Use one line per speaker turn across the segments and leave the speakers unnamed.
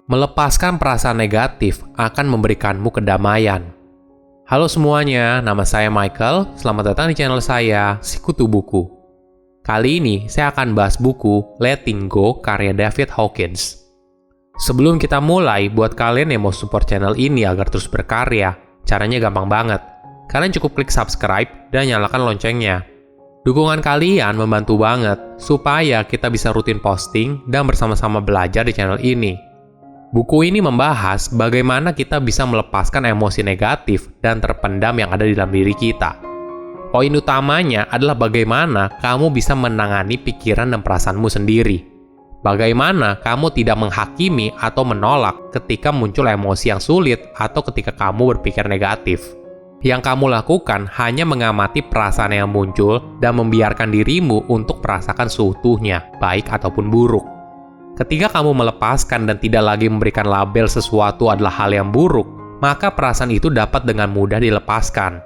Melepaskan perasaan negatif akan memberikanmu kedamaian. Halo semuanya, nama saya Michael. Selamat datang di channel saya, Sikutu Buku. Kali ini saya akan bahas buku Letting Go karya David Hawkins. Sebelum kita mulai, buat kalian yang mau support channel ini agar terus berkarya, caranya gampang banget. Kalian cukup klik subscribe dan nyalakan loncengnya. Dukungan kalian membantu banget supaya kita bisa rutin posting dan bersama-sama belajar di channel ini. Buku ini membahas bagaimana kita bisa melepaskan emosi negatif dan terpendam yang ada di dalam diri kita. Poin utamanya adalah bagaimana kamu bisa menangani pikiran dan perasaanmu sendiri. Bagaimana kamu tidak menghakimi atau menolak ketika muncul emosi yang sulit atau ketika kamu berpikir negatif. Yang kamu lakukan hanya mengamati perasaan yang muncul dan membiarkan dirimu untuk merasakan seutuhnya, baik ataupun buruk. Ketika kamu melepaskan dan tidak lagi memberikan label sesuatu adalah hal yang buruk, maka perasaan itu dapat dengan mudah dilepaskan.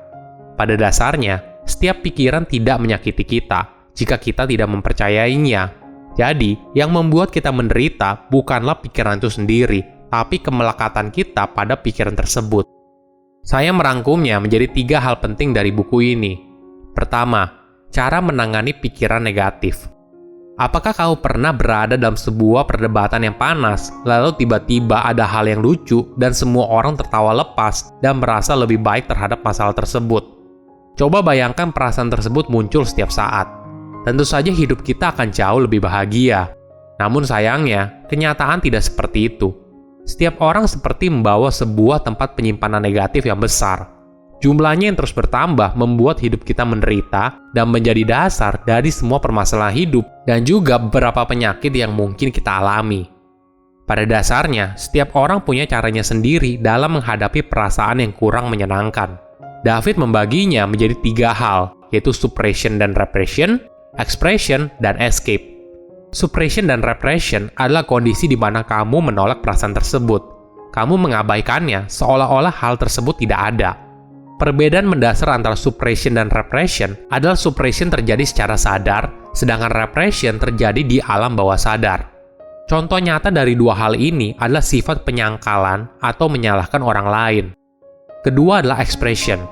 Pada dasarnya, setiap pikiran tidak menyakiti kita jika kita tidak mempercayainya. Jadi, yang membuat kita menderita bukanlah pikiran itu sendiri, tapi kemelekatan kita pada pikiran tersebut. Saya merangkumnya menjadi 3 hal penting dari buku ini. Pertama, cara menangani pikiran negatif. Apakah kamu pernah berada dalam sebuah perdebatan yang panas, lalu tiba-tiba ada hal yang lucu dan semua orang tertawa lepas dan merasa lebih baik terhadap masalah tersebut? Coba bayangkan perasaan tersebut muncul setiap saat. Tentu saja hidup kita akan jauh lebih bahagia. Namun sayangnya, kenyataan tidak seperti itu. Setiap orang seperti membawa sebuah tempat penyimpanan negatif yang besar. Jumlahnya yang terus bertambah membuat hidup kita menderita dan menjadi dasar dari semua permasalahan hidup dan juga beberapa penyakit yang mungkin kita alami. Pada dasarnya, setiap orang punya caranya sendiri dalam menghadapi perasaan yang kurang menyenangkan. David membaginya menjadi 3 hal, yaitu suppression dan repression, expression, dan escape. Suppression dan repression adalah kondisi di mana kamu menolak perasaan tersebut. Kamu mengabaikannya seolah-olah hal tersebut tidak ada. Perbedaan mendasar antara suppression dan repression adalah suppression terjadi secara sadar, sedangkan repression terjadi di alam bawah sadar. Contoh nyata dari 2 hal ini adalah sifat penyangkalan atau menyalahkan orang lain. Kedua adalah expression.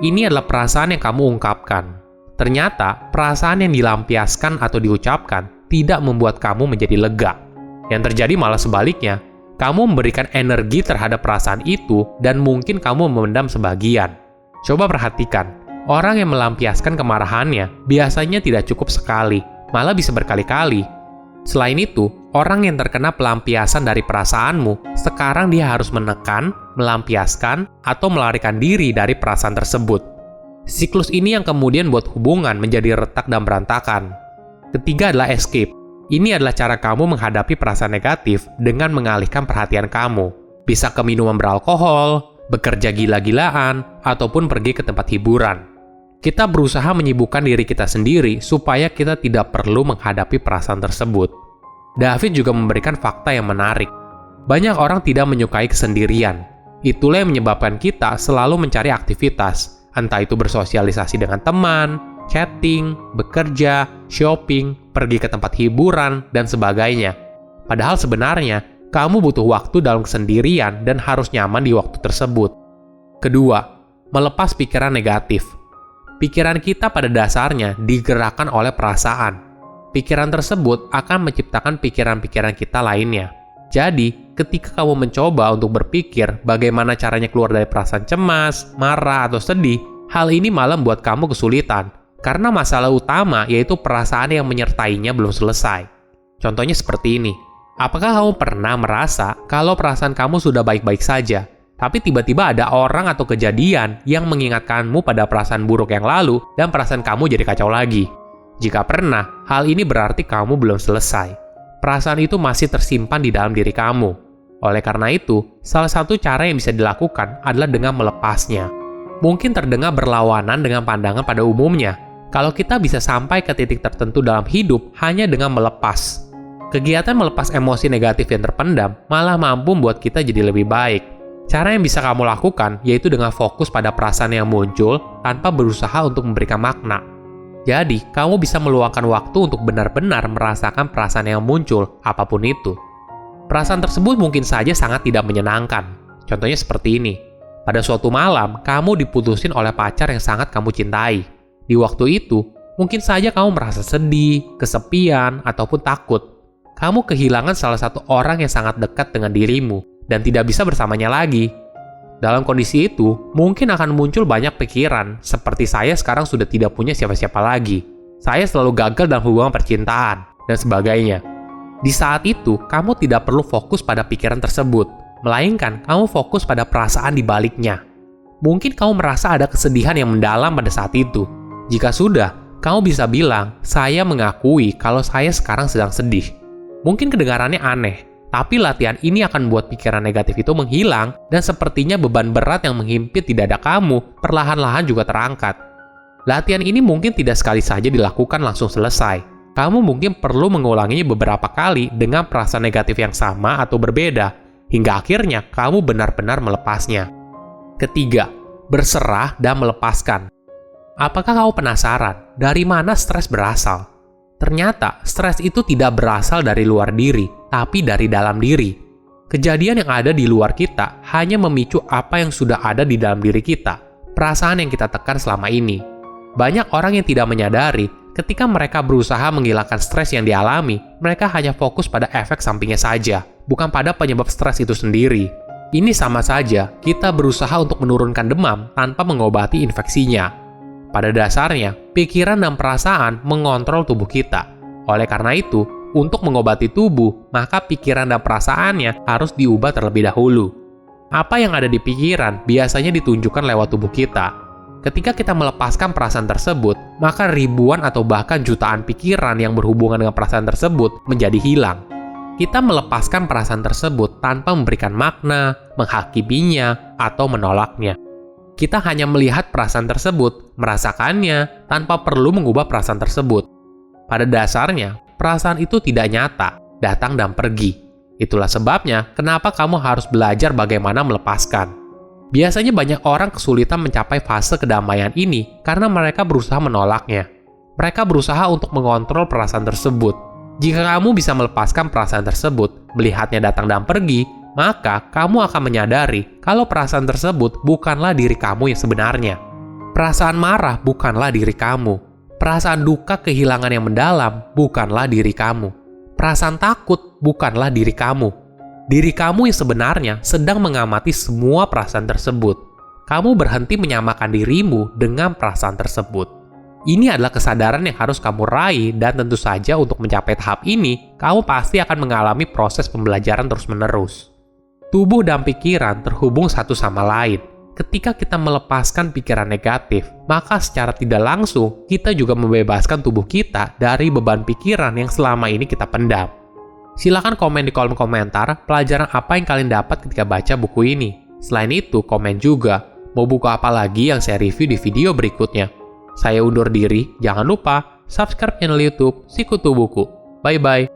Ini adalah perasaan yang kamu ungkapkan. Ternyata, perasaan yang dilampiaskan atau diucapkan tidak membuat kamu menjadi lega. Yang terjadi malah sebaliknya, kamu memberikan energi terhadap perasaan itu dan mungkin kamu memendam sebagian. Coba perhatikan, orang yang melampiaskan kemarahannya biasanya tidak cukup sekali, malah bisa berkali-kali. Selain itu, orang yang terkena pelampiasan dari perasaanmu, sekarang dia harus menekan, melampiaskan, atau melarikan diri dari perasaan tersebut. Siklus ini yang kemudian buat hubungan menjadi retak dan berantakan. Ketiga adalah escape. Ini adalah cara kamu menghadapi perasaan negatif dengan mengalihkan perhatian kamu. Bisa ke minuman beralkohol, bekerja gila-gilaan, ataupun pergi ke tempat hiburan. Kita berusaha menyibukkan diri kita sendiri supaya kita tidak perlu menghadapi perasaan tersebut. David juga memberikan fakta yang menarik. Banyak orang tidak menyukai kesendirian. Itulah yang menyebabkan kita selalu mencari aktivitas, entah itu bersosialisasi dengan teman, chatting, bekerja, shopping, pergi ke tempat hiburan, dan sebagainya. Padahal sebenarnya, kamu butuh waktu dalam kesendirian dan harus nyaman di waktu tersebut. Kedua, melepas pikiran negatif. Pikiran kita pada dasarnya digerakkan oleh perasaan. Pikiran tersebut akan menciptakan pikiran-pikiran kita lainnya. Jadi, ketika kamu mencoba untuk berpikir bagaimana caranya keluar dari perasaan cemas, marah, atau sedih, hal ini malah membuat kamu kesulitan. Karena masalah utama yaitu perasaan yang menyertainya belum selesai. Contohnya seperti ini. Apakah kamu pernah merasa kalau perasaan kamu sudah baik-baik saja, tapi tiba-tiba ada orang atau kejadian yang mengingatkanmu pada perasaan buruk yang lalu dan perasaan kamu jadi kacau lagi? Jika pernah, hal ini berarti kamu belum selesai. Perasaan itu masih tersimpan di dalam diri kamu. Oleh karena itu, salah satu cara yang bisa dilakukan adalah dengan melepasnya. Mungkin terdengar berlawanan dengan pandangan pada umumnya, kalau kita bisa sampai ke titik tertentu dalam hidup hanya dengan melepas. Kegiatan melepas emosi negatif yang terpendam malah mampu membuat kita jadi lebih baik. Cara yang bisa kamu lakukan yaitu dengan fokus pada perasaan yang muncul tanpa berusaha untuk memberikan makna. Jadi, kamu bisa meluangkan waktu untuk benar-benar merasakan perasaan yang muncul, apapun itu. Perasaan tersebut mungkin saja sangat tidak menyenangkan. Contohnya seperti ini. Pada suatu malam, kamu diputusin oleh pacar yang sangat kamu cintai. Di waktu itu, mungkin saja kamu merasa sedih, kesepian, ataupun takut. Kamu kehilangan salah satu orang yang sangat dekat dengan dirimu dan tidak bisa bersamanya lagi. Dalam kondisi itu, mungkin akan muncul banyak pikiran, seperti saya sekarang sudah tidak punya siapa-siapa lagi. Saya selalu gagal dalam hubungan percintaan, dan sebagainya. Di saat itu, kamu tidak perlu fokus pada pikiran tersebut, melainkan kamu fokus pada perasaan di baliknya. Mungkin kamu merasa ada kesedihan yang mendalam pada saat itu. Jika sudah, kamu bisa bilang, saya mengakui kalau saya sekarang sedang sedih. Mungkin kedengarannya aneh, tapi latihan ini akan membuat pikiran negatif itu menghilang dan sepertinya beban berat yang menghimpit di dada kamu perlahan-lahan juga terangkat. Latihan ini mungkin tidak sekali saja dilakukan langsung selesai. Kamu mungkin perlu mengulanginya beberapa kali dengan perasaan negatif yang sama atau berbeda, hingga akhirnya kamu benar-benar melepasnya. Ketiga, berserah dan melepaskan. Apakah kamu penasaran dari mana stres berasal? Ternyata, stres itu tidak berasal dari luar diri, tapi dari dalam diri. Kejadian yang ada di luar kita hanya memicu apa yang sudah ada di dalam diri kita, perasaan yang kita tekan selama ini. Banyak orang yang tidak menyadari, ketika mereka berusaha menghilangkan stres yang dialami, mereka hanya fokus pada efek sampingnya saja, bukan pada penyebab stres itu sendiri. Ini sama saja, kita berusaha untuk menurunkan demam tanpa mengobati infeksinya. Pada dasarnya, pikiran dan perasaan mengontrol tubuh kita. Oleh karena itu, untuk mengobati tubuh, maka pikiran dan perasaannya harus diubah terlebih dahulu. Apa yang ada di pikiran biasanya ditunjukkan lewat tubuh kita. Ketika kita melepaskan perasaan tersebut, maka ribuan atau bahkan jutaan pikiran yang berhubungan dengan perasaan tersebut menjadi hilang. Kita melepaskan perasaan tersebut tanpa memberikan makna, menghakiminya, atau menolaknya. Kita hanya melihat perasaan tersebut, merasakannya, tanpa perlu mengubah perasaan tersebut. Pada dasarnya, perasaan itu tidak nyata, datang dan pergi. Itulah sebabnya kenapa kamu harus belajar bagaimana melepaskan. Biasanya banyak orang kesulitan mencapai fase kedamaian ini karena mereka berusaha menolaknya. Mereka berusaha untuk mengontrol perasaan tersebut. Jika kamu bisa melepaskan perasaan tersebut, melihatnya datang dan pergi, maka kamu akan menyadari kalau perasaan tersebut bukanlah diri kamu yang sebenarnya. Perasaan marah bukanlah diri kamu. Perasaan duka kehilangan yang mendalam bukanlah diri kamu. Perasaan takut bukanlah diri kamu. Diri kamu yang sebenarnya sedang mengamati semua perasaan tersebut. Kamu berhenti menyamakan dirimu dengan perasaan tersebut. Ini adalah kesadaran yang harus kamu raih dan tentu saja untuk mencapai tahap ini, kamu pasti akan mengalami proses pembelajaran terus-menerus. Tubuh dan pikiran terhubung satu sama lain. Ketika kita melepaskan pikiran negatif, maka secara tidak langsung kita juga membebaskan tubuh kita dari beban pikiran yang selama ini kita pendam. Silahkan komen di kolom komentar pelajaran apa yang kalian dapat ketika baca buku ini. Selain itu, komen juga mau buku apa lagi yang saya review di video berikutnya. Saya undur diri, jangan lupa subscribe channel YouTube Sikutu Buku. Bye-bye.